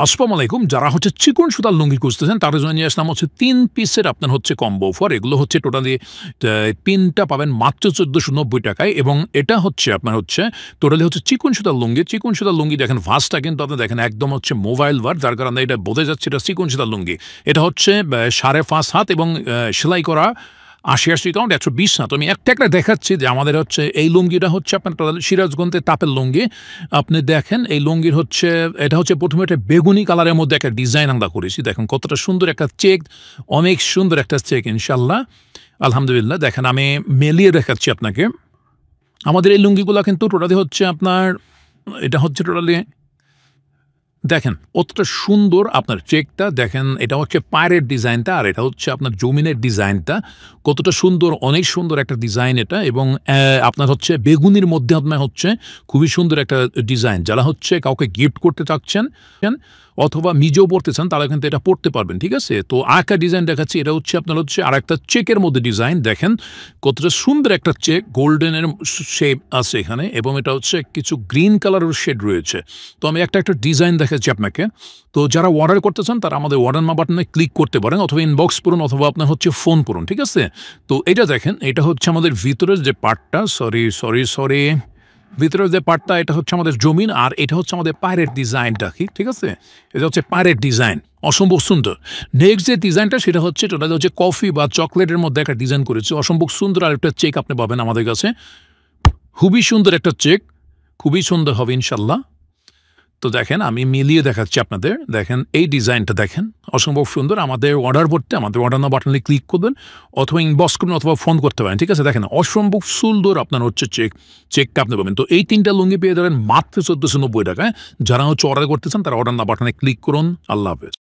আসসালামু আলাইকুম। যারা হচ্ছে চিকন সুতার লুঙ্গি খুঁজতেছেন তাদের জন্য নিয়ে আসলাম হচ্ছে ৩ পিসের আপনার হচ্ছে কম্বো অফার। এগুলো হচ্ছে টোটালি ৩টা পাবেন মাত্র ৳১৪৯০ এবং এটা হচ্ছে আপনার হচ্ছে টোটালি হচ্ছে চিকন সুতার লুঙ্গি। চিকন সুতার লুঙ্গি দেখেন ভাঁজটা কিন্তু আপনি দেখেন একদম হচ্ছে মোবাইল ওয়ার, যার কারণে এটা বোঝা যাচ্ছে এটা চিকন সুতার লুঙ্গি। এটা হচ্ছে ৫.৫ হাত এবং সেলাই করা ৮০ কাউন্ট ১২০ না। তো আমি একটা দেখাচ্ছি যে আমাদের হচ্ছে এই লুঙ্গিটা হচ্ছে আপনার সিরাজগঞ্জের তাপের লুঙ্গি। আপনি দেখেন এই লুঙ্গির হচ্ছে এটা হচ্ছে প্রথমে একটা বেগুনি কালারের মধ্যে একটা ডিজাইন আমরা করেছি। দেখেন কতটা সুন্দর একটা চেক, অনেক সুন্দর একটা চেক ইনশাল্লাহ, আলহামদুলিল্লাহ। দেখেন আমি মেলিয়ে দেখাচ্ছি আপনাকে। আমাদের এই লুঙ্গিগুলো কিন্তু টোটালি হচ্ছে আপনার এটা হচ্ছে টোটালি দেখেন কতটা সুন্দর আপনার চেকটা দেখেন। এটা হচ্ছে পায়ের ডিজাইনটা আর এটা হচ্ছে আপনার জমিনের ডিজাইনটা। কতটা সুন্দর, অনেক সুন্দর একটা ডিজাইন এটা। এবং আপনার হচ্ছে বেগুনির মধ্যে আপনার হচ্ছে খুবই সুন্দর একটা ডিজাইন। যারা হচ্ছে কাউকে গিফট করতে চাচ্ছেন অথবা নিজেও পড়তে চান তারা কিন্তু এটা পড়তে পারবেন, ঠিক আছে? তো আরেকটা ডিজাইন দেখাচ্ছি। এটা হচ্ছে আপনার হচ্ছে আর একটা চেকের মধ্যে ডিজাইন। দেখেন কতটা সুন্দর একটা চেক, গোল্ডেনের শেপ আছে এখানে এবং এটা হচ্ছে কিছু গ্রিন কালারের শেড রয়েছে। তো আমি একটা ডিজাইন দেখাচ্ছি আপনাকে। তো যারা অর্ডার করতে চান তারা আমাদের অর্ডার নাও বাটনে ক্লিক করতে পারেন অথবা ইনবক্স করুন অথবা আপনার হচ্ছে ফোন করুন, ঠিক আছে? তো এটা দেখেন, এটা হচ্ছে আমাদের ভিতরের যে পার্টটা, সরি ভিতরের যে পার্টটা এটা হচ্ছে আমাদের জমিন আর এটা হচ্ছে আমাদের পায়ের ডিজাইনটা, ঠিক আছে? এটা হচ্ছে পায়ের ডিজাইন, অসম্ভব সুন্দর। নেক্সট যে ডিজাইনটা সেটা হচ্ছে টোটালি হচ্ছে কফি বা চকলেটের মধ্যে একটা ডিজাইন করেছে, অসম্ভব সুন্দর। আর একটা চেক আপনি পাবেন আমাদের কাছে, খুবই সুন্দর একটা চেক, খুবই সুন্দর হবে ইনশাল্লাহ। তো দেখেন আমি মিলিয়ে দেখাচ্ছি আপনাদের। দেখেন এই ডিজাইনটা দেখেন, অসম্ভব সুন্দর। আমাদের অর্ডার করতে আমাদের অর্ডার নাও বাটনে ক্লিক করবেন অথবা ইনবক্স করবেন অথবা ফোন করতে পারেন, ঠিক আছে? দেখেন অসম্ভব সুন্দর আপনার হচ্ছে চেকটা আপনি পাবেন। তো এই ৩টা লুঙ্গি পেয়ে যাবেন মাত্র ৳১৪৯০। যারা হচ্ছে অর্ডার করতে চান তারা অর্ডার নাও বাটনে ক্লিক করুন। আল্লাহ হাফেজ।